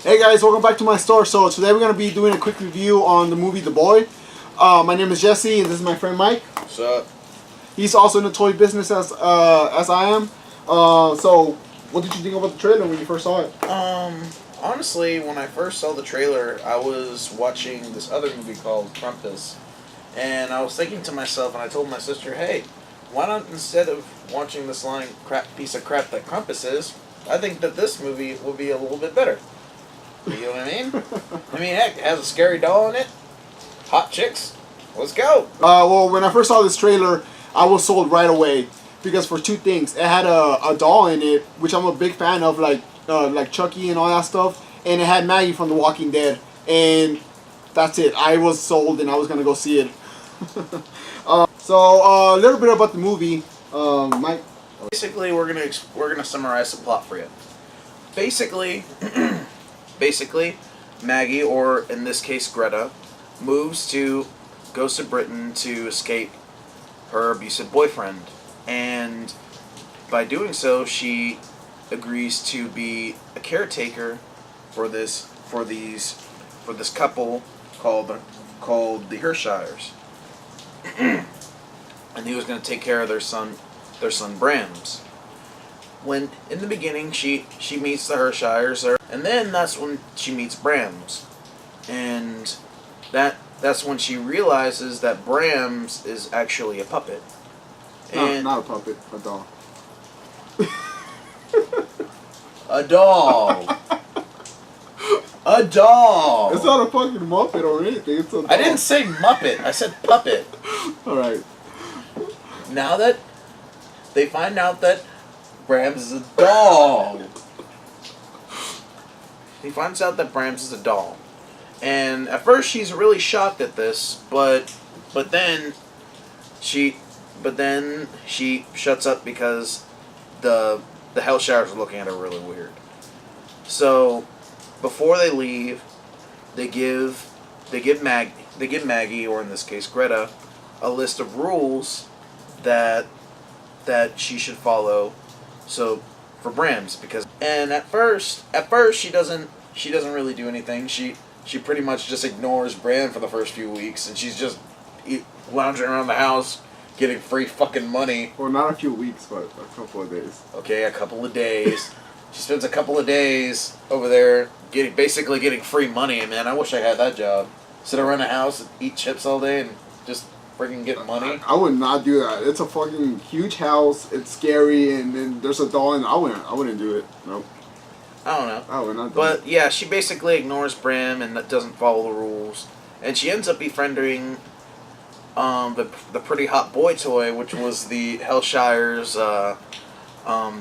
Hey guys, welcome back to my store. So today we're going to be doing a quick review on the movie The Boy. My name is Jesse and this is my friend Mike. What's up? He's also in the toy business as I am. So what did you think about the trailer when you first saw it? Honestly, when I first saw the trailer, I was watching this other movie called Krampus. And I was thinking to myself, and I told my sister, hey, why not, instead of watching this piece of crap that Krampus is, I think that this movie will be a little bit better. You know what I mean? I mean, heck, it has a scary doll in it. Hot chicks. Let's go. Well, when I first saw this trailer, I was sold right away. Because for two things. It had a doll in it, which I'm a big fan of, like Chucky and all that stuff. And it had Maggie from The Walking Dead. And that's it. I was sold and I was going to go see it. So, a little bit about the movie. Mike? Basically, we're gonna summarize the plot for you. Basically, Maggie, or in this case Greta, goes to Britain to escape her abusive boyfriend, and by doing so, she agrees to be a caretaker for this couple called the Hershires, and he was going to take care of their son Brams. When in the beginning she meets the Hershires, and then that's when she meets Brams, and that's when she realizes that Brams is actually a puppet. And not a puppet, a doll. A doll. A doll. It's not a fucking Muppet or anything. It's a doll. I didn't say Muppet. I said puppet. All right. Now that they find out that Brams is a doll. He finds out that Brams is a doll. And at first she's really shocked at this, but then she shuts up because the Hellshires are looking at her really weird. So before they leave, they give Maggie, or in this case Greta, a list of rules that she should follow. So for Brams, and at first she doesn't really do anything. She pretty much just ignores Bram for the first few weeks, and she's just lounging around the house getting free fucking money. Well, not a few weeks, but a couple of days. Okay, a couple of days. She spends a couple of days over there basically getting free money. Man, I wish I had that job. Sit around the house, eat chips all day, and just freaking get money. I would not do that. It's a fucking huge house. It's scary, and then there's a doll, and I wouldn't do it. Nope. I don't know. I would not do it. But yeah, she basically ignores Bram and doesn't follow the rules, and she ends up befriending the pretty hot boy toy, which was the Hellshire's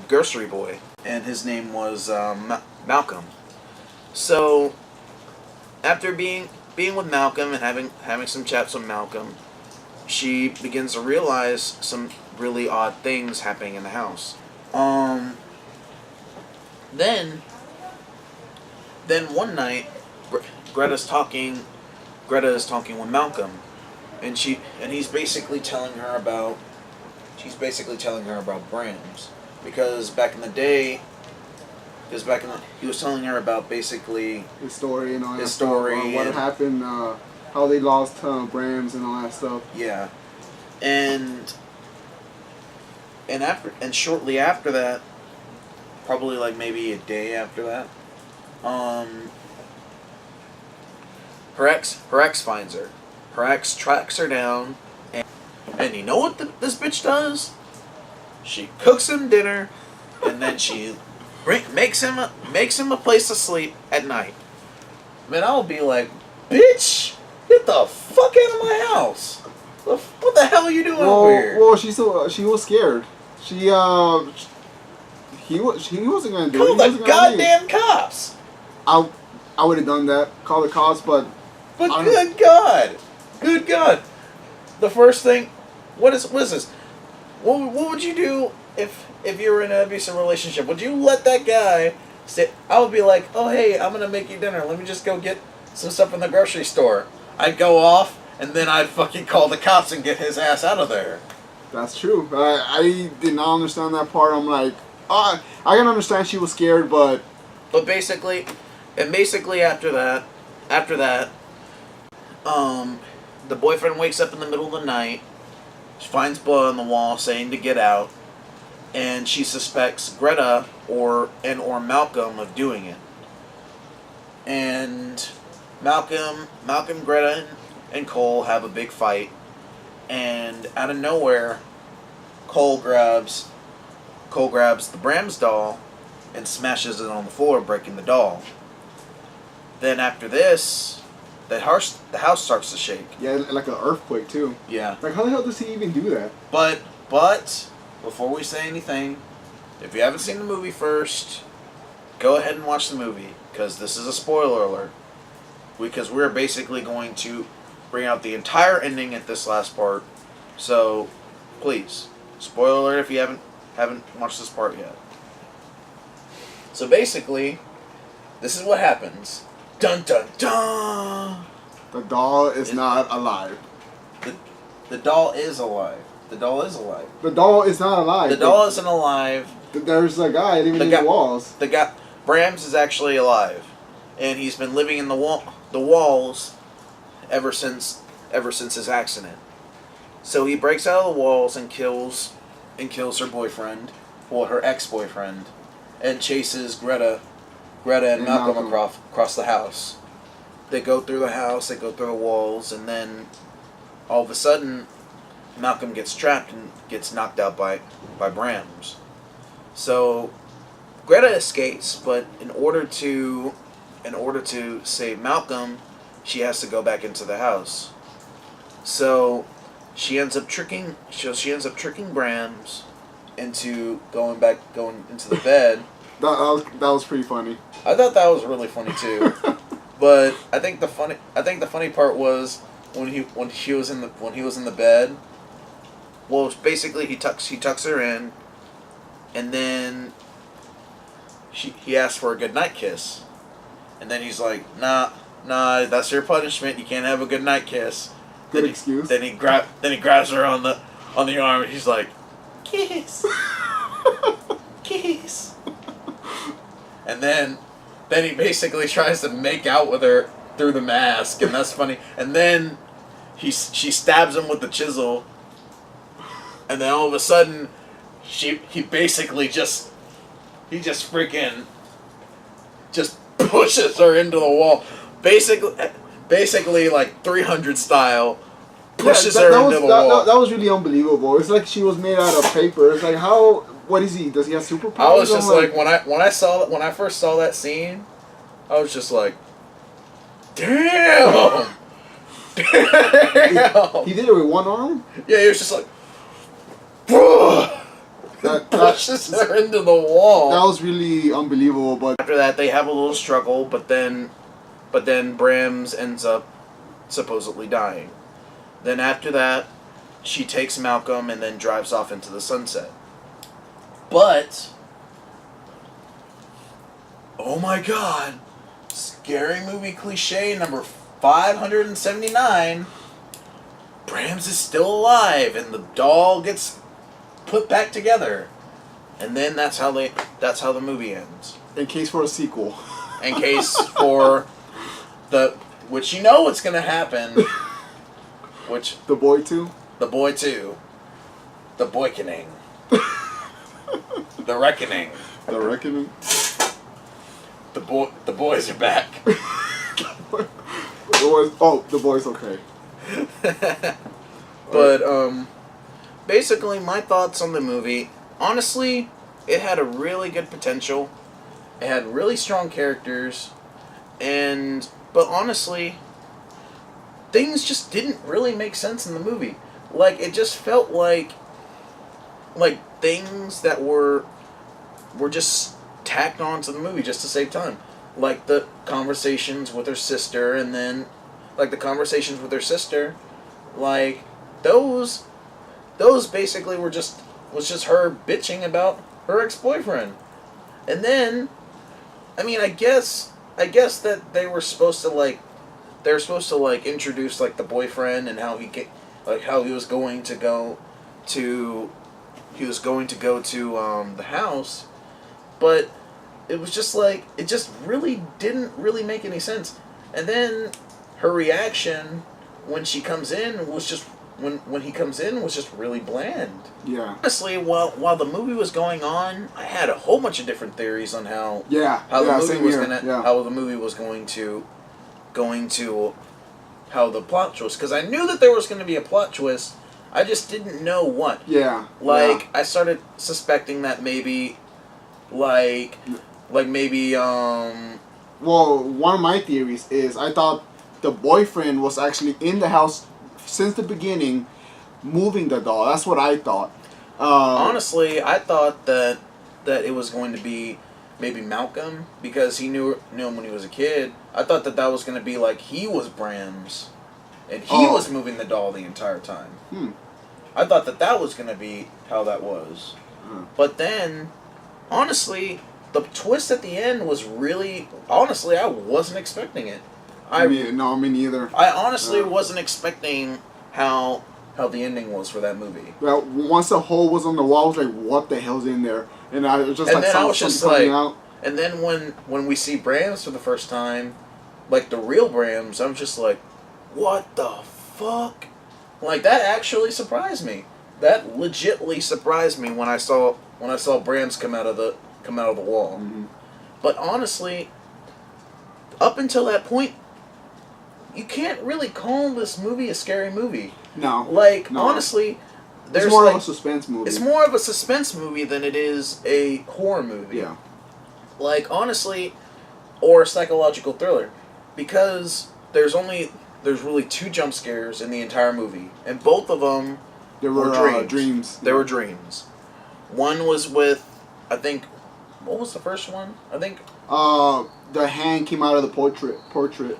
grocery boy, and his name was Malcolm. So after being with Malcolm and having some chats with Malcolm, she begins to realize some really odd things happening in the house. Then one night, Greta is talking with Malcolm, and he's basically telling her about Brams, because back in the day, he was telling her about basically his story and all that his story, stuff, what happened, how they lost Brams and all that stuff. Yeah, and shortly after that, probably like maybe a day after that, her ex finds her. Her ex tracks her down, and you know what this bitch does? She cooks him dinner, and then she makes him a place to sleep at night. Man, I'll be like, bitch, get the fuck out of my house! What the hell are you doing over here? Well, she was scared. He wasn't gonna do it. Call the goddamn cops! I would have done that. Call the cops, but good God. Good God! The first thing, what is this? What would you do if you were in an abusive relationship? Would you let that guy say? I would be like, oh hey, I'm gonna make you dinner. Let me just go get some stuff from the grocery store. I'd go off, and then I'd fucking call the cops and get his ass out of there. That's true. I did not understand that part. I'm like, I can understand she was scared, but But basically, And basically after that, the boyfriend wakes up in the middle of the night, finds blood on the wall saying to get out, and she suspects Greta or Malcolm of doing it. And Malcolm, Greta, and Cole have a big fight, and out of nowhere, Cole grabs the Bram's doll and smashes it on the floor, breaking the doll. Then after this, the house starts to shake. Yeah, like an earthquake too. Yeah. Like, how the hell does he even do that? But before we say anything, if you haven't seen the movie first, go ahead and watch the movie, because this is a spoiler alert. Because we're basically going to bring out the entire ending at this last part. So, please, spoiler alert if you haven't watched this part yet. So basically, this is what happens. Dun dun dun! The doll is not alive. The doll is alive. The doll is alive. The doll is not alive. The doll isn't alive. There's a guy living in the walls. The guy, Brams, is actually alive, and he's been living in the walls ever since his accident. So he breaks out of the walls and kills her boyfriend, well, her ex-boyfriend, and chases Greta and Malcolm across the house. They go through the house, they go through the walls, and then all of a sudden, Malcolm gets trapped and gets knocked out by Brams. So Greta escapes, but in order to save Malcolm, she has to go back into the house. So she ends up tricking Brams into going into the bed. That was pretty funny. I thought that was really funny too. But I think the funny part was when he was in the bed. Well, basically he tucks her in, and then he asks for a goodnight kiss, and then he's like, nah, that's your punishment. You can't have a goodnight kiss. Good excuse. Then he grabs her on the arm, and he's like, kiss, kiss. And then he basically tries to make out with her through the mask, and that's funny. And then she stabs him with the chisel, and then all of a sudden, he basically just freaking just pushes her into the wall, basically like 300 style, pushes her into the wall. That was really unbelievable. It's like she was made out of paper. It's like, how? What is he? Does he have superpowers? I was just like when I first saw that scene, I was just like, damn. He did it with one arm? Yeah, he was just like, pushes her into the wall. That was really unbelievable. But after that, they have a little struggle, but then Brams ends up supposedly dying. Then after that, she takes Malcolm and then drives off into the sunset. But, oh my god, scary movie cliche number 579, Brams is still alive and the doll gets put back together. And then that's how the movie ends. In case for a sequel. In case for which you know what's gonna happen. Which The Boy 2? The Boy 2. The Boykening. The Reckoning. The Reckoning? The boys are back. The boy's okay. But basically my thoughts on the movie, honestly, it had a really good potential. It had really strong characters, but honestly, things just didn't really make sense in the movie. Like, it just felt like things that were just tacked on to the movie just to save time. Like the conversations with her sister, and then like those basically was just her bitching about her ex-boyfriend. And then I mean, I guess that they were supposed to introduce like the boyfriend and how he was going to go to the house, but it was just like it just really didn't really make any sense. And then her reaction when she comes in was just when he comes in was just really bland. Yeah. Honestly, while the movie was going on, I had a whole bunch of different theories on how Yeah. how the yeah, movie same was here. gonna Yeah. how the movie was going to how the plot twist, because I knew that there was going to be a plot twist. I just didn't know what. Yeah. Like I started suspecting that maybe like maybe Well, one of my theories is I thought the boyfriend was actually in the house since the beginning, moving the doll. That's what I thought. honestly, I thought that it was going to be maybe Malcolm, because he knew him when he was a kid. I thought that was going to be like he was Bram's, and he was moving the doll the entire time. I thought that was going to be how that was. But then, honestly, the twist at the end was really... Honestly, I wasn't expecting it. No, me neither. I honestly wasn't expecting how the ending was for that movie. Well, once the hole was on the wall, I was like, what the hell's in there? And I was just And like, then I saw was just something coming like... out. And then when we see Brams for the first time, like the real Brams, I'm just like, what the fuck? Like, that actually surprised me. That legitly surprised me when I saw Brams come out of the wall. Mm-hmm. But honestly, up until that point, you can't really call this movie a scary movie. No. Like, no. honestly, there's it's more like, of a suspense movie. it's more of a suspense movie than it is a horror movie. Yeah. Like, honestly, or a psychological thriller, because there's really 2 jump scares in the entire movie, and both of them There were dreams. They were dreams. One was with, I think, what was the first one? I think. The hand came out of the portrait.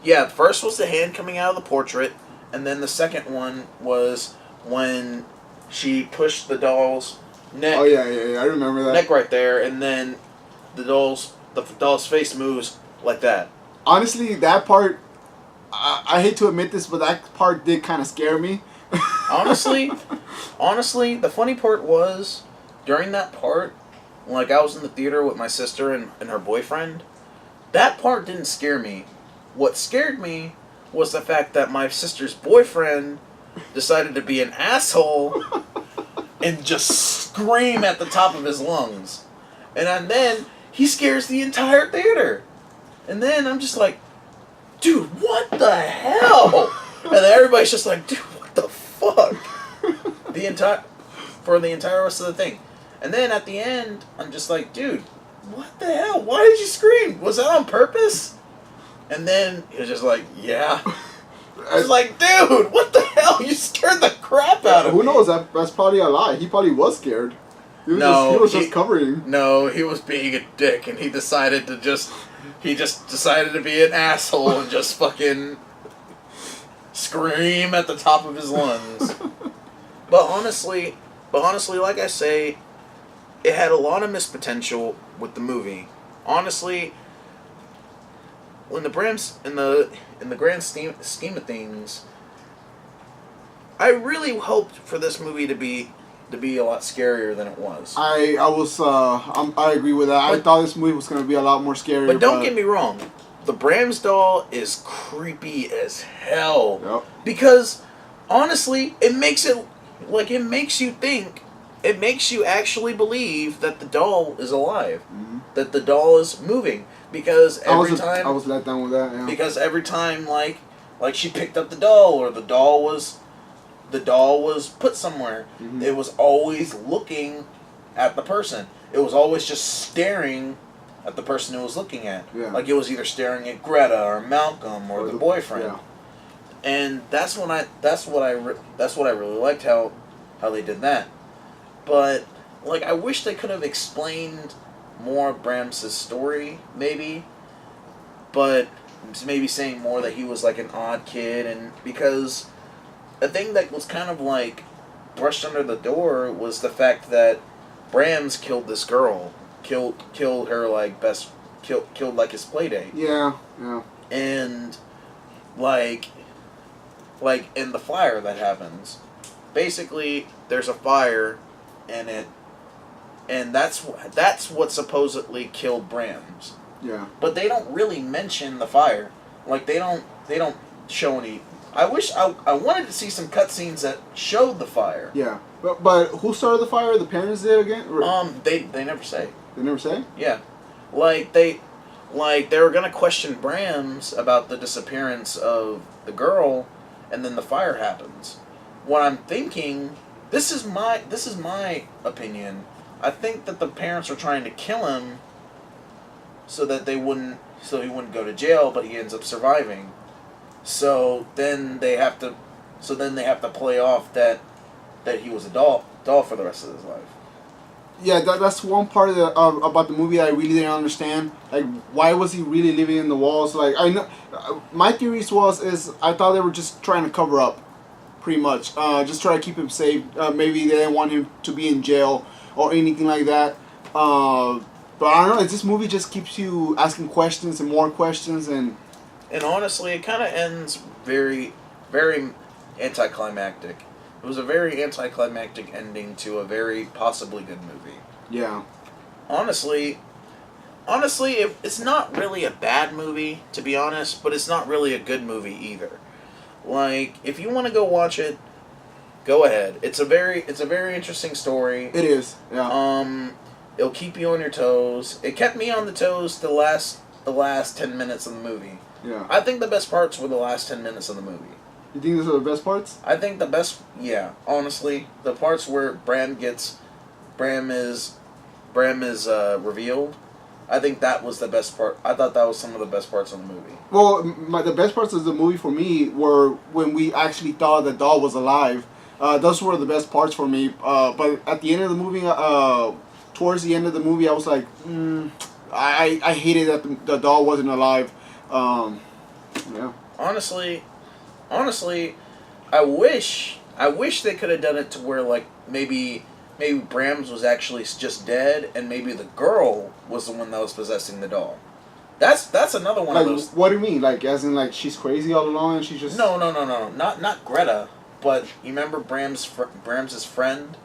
Yeah, the first was the hand coming out of the portrait, and then the second one was when she pushed the doll's neck. Oh yeah, I remember that. Neck right there, and then the doll's face moves like that. Honestly, that part, I hate to admit this, but that part did kind of scare me. honestly, the funny part was, during that part, like I was in the theater with my sister and her boyfriend, that part didn't scare me. What scared me was the fact that my sister's boyfriend decided to be an asshole and just scream at the top of his lungs. And then he scares the entire theater. And then I'm just like, dude, what the hell? And then everybody's just like, dude, what the fuck? For the entire rest of the thing. And then at the end, I'm just like, dude, what the hell? Why did you scream? Was that on purpose? And then he was just like, yeah. I was like, dude, what the hell? You scared the crap out of me. Who knows? That's probably a lie. He probably was scared. He was just covering. No, he was being a dick, and he decided to decided to be an asshole and just fucking scream at the top of his lungs. But honestly, like I say, it had a lot of missed potential with the movie. Honestly, when the Brams in the grand scheme of things, I really hoped for this movie to be a lot scarier than it was. I agree with that. I thought this movie was going to be a lot more scary. But don't get me wrong, the Brams doll is creepy as hell. Yep. Because honestly, it makes you think. It makes you actually believe that the doll is alive, that the doll is moving. Because I was let down with that. Yeah. Because every time, like she picked up the doll, or the doll was put somewhere, it was always looking at the person. It was always just staring at the person it was looking at. Yeah. Like it was either staring at Greta or Malcolm or the boyfriend. Yeah. And that's what I really liked how they did that. But like I wish they could have explained more of Bram's story, maybe. But maybe saying more that he was like an odd kid, and because a thing that was kind of like brushed under the door was the fact that Brams killed this girl, killed her like killed like his playdate. Yeah. And like in the fire that happens, basically there's a fire, and and that's what supposedly killed Brams. Yeah. But they don't really mention the fire. Like they don't show any. I wish I wanted to see some cutscenes that showed the fire. Yeah. But who started the fire? The parents did again? They never say. They never say? Yeah, they were gonna question Brams about the disappearance of the girl, and then the fire happens. What I'm thinking, this is my opinion. I think that the parents are trying to kill him, so he wouldn't go to jail, but he ends up surviving. So then they have to play off that he was a doll for the rest of his life. Yeah, that's one part of about the movie that I really didn't understand. Like, why was he really living in the walls? Like, I know, my theories is I thought they were just trying to cover up, pretty much. Just try to keep him safe. Maybe they didn't want him to be in jail or anything like that. But I don't know. This movie just keeps you asking questions and more questions and. And honestly, it kind of ends very, very anticlimactic. It was a very anticlimactic ending to a very possibly good movie. Yeah. Honestly, it's not really a bad movie, to be honest, but it's not really a good movie either. Like, if you want to go watch it, go ahead. It's a very interesting story. It is. Yeah. It'll keep you on your toes. It kept me on the toes the last 10 minutes of the movie. Yeah. I think the best parts were the last 10 minutes of the movie. You think those are the best parts? I think the best, yeah, honestly, the parts where Bram is revealed, I think that was the best part. I thought that was some of the best parts of the movie. Well, the best parts of the movie for me were when we actually thought the doll was alive. Those were the best parts for me. But at the end of the movie, towards the end of the movie, I was like, I hated that the doll wasn't alive. Yeah. Honestly, I wish they could have done it to where, like, maybe Brams was actually just dead, and maybe the girl was the one that was possessing the doll. That's another one like, of those. What do you mean? Like, as in, like, she's crazy all along and she's just... No, not Greta, but you remember Bram's friend?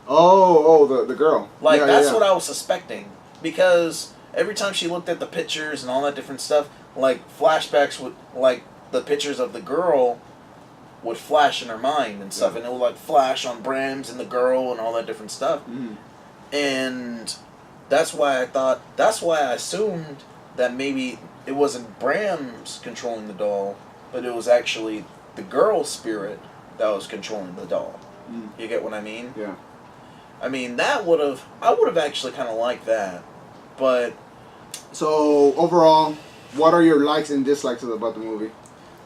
Oh, the girl. Like, yeah, that's yeah. what I was suspecting, because every time she looked at the pictures and all that different stuff, like, flashbacks would, like, the pictures of the girl would flash in her mind and stuff, and it would, like, flash on Brams and the girl and all that different stuff. Mm. And that's why I assumed that maybe it wasn't Brams controlling the doll, but it was actually the girl's spirit that was controlling the doll. Mm. You get what I mean? Yeah. I mean, I would have actually kind of liked that, but... So, overall, what are your likes and dislikes about the movie?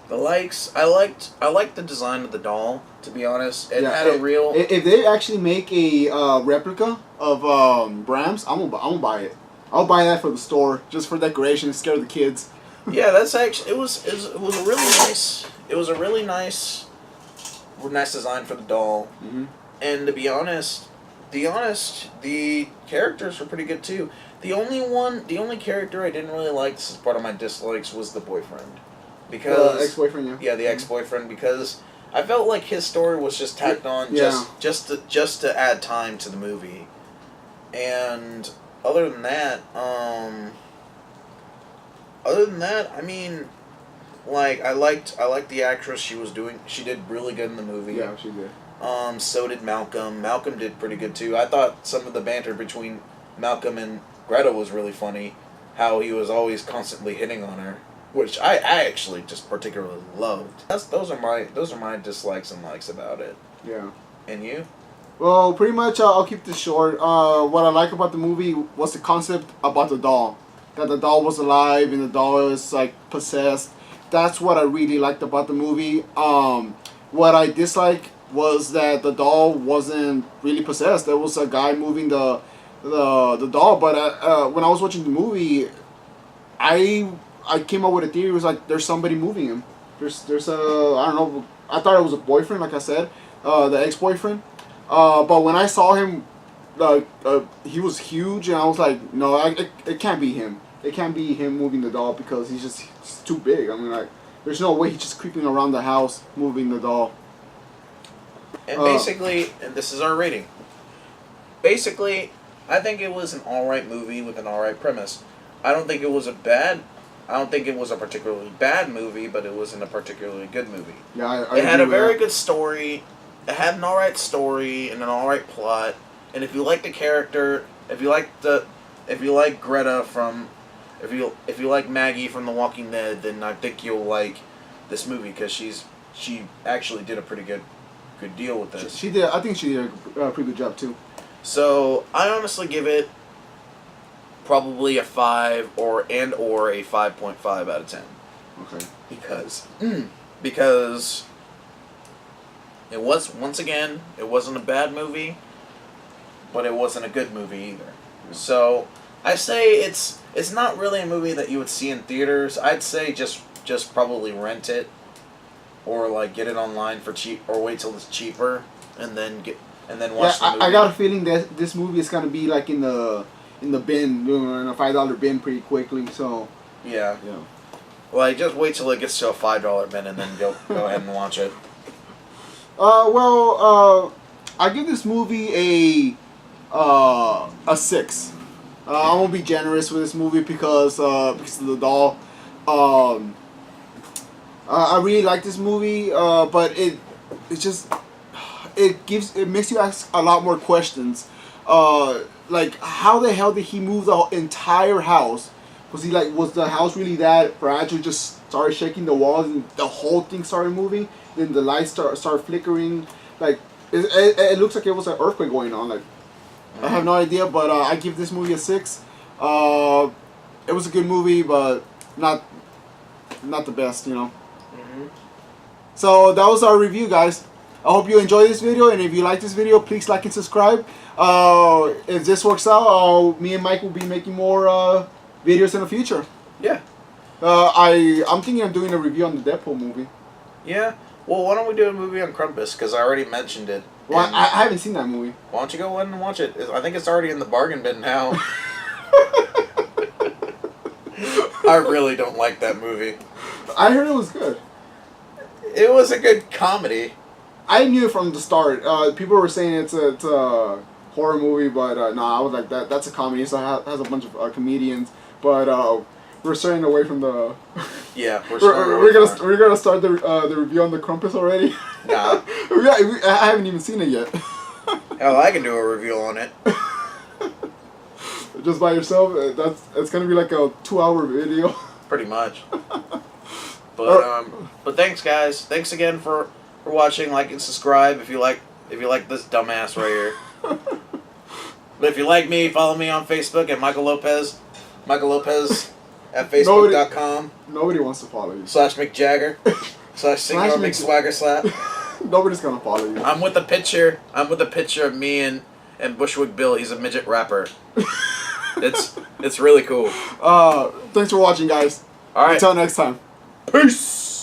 The likes, I liked the design of the doll, to be honest. It had a real... If they actually make a replica of Brams, I'm gonna buy it. I'll buy that for the store, just for decoration, to scare the kids. Yeah, that's actually... It was a really nice... It was a really nice design for the doll. Mm-hmm. And to be honest, the characters were pretty good too. The only character I didn't really like, this is part of my dislikes, was the boyfriend. Because ex-boyfriend, yeah. Yeah, the ex-boyfriend, because I felt like his story was just tacked on just to add time to the movie. And other than that, I mean, like, I liked the actress. She did really good in the movie. Yeah, she did. So did Malcolm. Malcolm did pretty good too. I thought some of the banter between Malcolm and Greta was really funny. How he was always constantly hitting on her, which I actually just particularly loved. Those are my dislikes and likes about it. Yeah. And you? Well, pretty much, I'll keep this short. What I like about the movie was the concept about the doll. That the doll was alive and the doll was, like, possessed. That's what I really liked about the movie. What I dislike was that the doll wasn't really possessed. There was a guy moving the doll. But when I was watching the movie, I came up with a theory. It was like, there's somebody moving him. There's a, I don't know, I thought it was a boyfriend, like I said, the ex-boyfriend. But when I saw him, he was huge, and I was like, no, it can't be him. It can't be him moving the doll, because he's too big. I mean, like, there's no way he's just creeping around the house moving the doll. And basically, and this is our rating. Basically, I think it was an alright movie with an alright premise. I don't think it was a particularly bad movie, but it wasn't a particularly good movie. Yeah, I It had a agree with very that. good story. It had an alright story and an alright plot. And if you like the character, if you like Greta from, if you like Maggie from The Walking Dead, then I think you'll like this movie because she actually did a pretty good deal with this. She did. I think she did a pretty good job too. So I honestly give it probably a 5 or a 5.5 out of 10 Okay. because it was, once again, it wasn't a bad movie, but it wasn't a good movie either. So I say it's not really a movie that you would see in theaters. I'd say just probably rent it or like get it online for cheap, or wait till it's cheaper and then watch the movie. I got a feeling that this movie is gonna be like in the bin, you know, in a $5 bin pretty quickly. So Yeah. yeah. Like, just wait till it gets to a $5 bin and then go ahead and watch it. I give this movie a 6. I'm gonna be generous with this movie because of the doll. I really like this movie, but it makes you ask a lot more questions. Like, how the hell did he move the entire house? Was the house really that fragile? Just started shaking the walls and the whole thing started moving. Then the lights started flickering. Like, it looks like it was an earthquake going on. Like, I have no idea, but I give this movie a 6. It was a good movie, but not the best, you know. So that was our review, guys. I hope you enjoyed this video, and if you like this video, please like and subscribe. If this works out, me and Mike will be making more videos in the future. Yeah. I'm thinking of doing a review on the Deadpool movie. Yeah. Well, why don't we do a movie on Krampus? Because I already mentioned it. Well, And I haven't seen that movie. why don't you go ahead and watch it? I think it's already in the bargain bin now. I really don't like that movie. I heard it was good. It was a good comedy. I knew from the start. People were saying it's a horror movie, but no, I was like, that's a comedy. So it has a bunch of comedians, but we're straying away from the. Yeah, we're gonna start the review on the Krampus already. Nah. I haven't even seen it yet. Hell, I can do a review on it. Just by yourself, it's gonna be like a 2-hour video. Pretty much. But thanks, guys. Thanks again for watching. Like and subscribe if you like this dumbass right here. But if you like me, follow me on Facebook at Michael Lopez. Michael Lopez at Facebook.com. Nobody wants to follow you. /McJagger. /Singer McSwagger Slap. Nobody's gonna follow you. I'm with a picture of me and Bushwick Bill. He's a midget rapper. It's really cool. Thanks for watching, guys. All right. Until next time. Peace.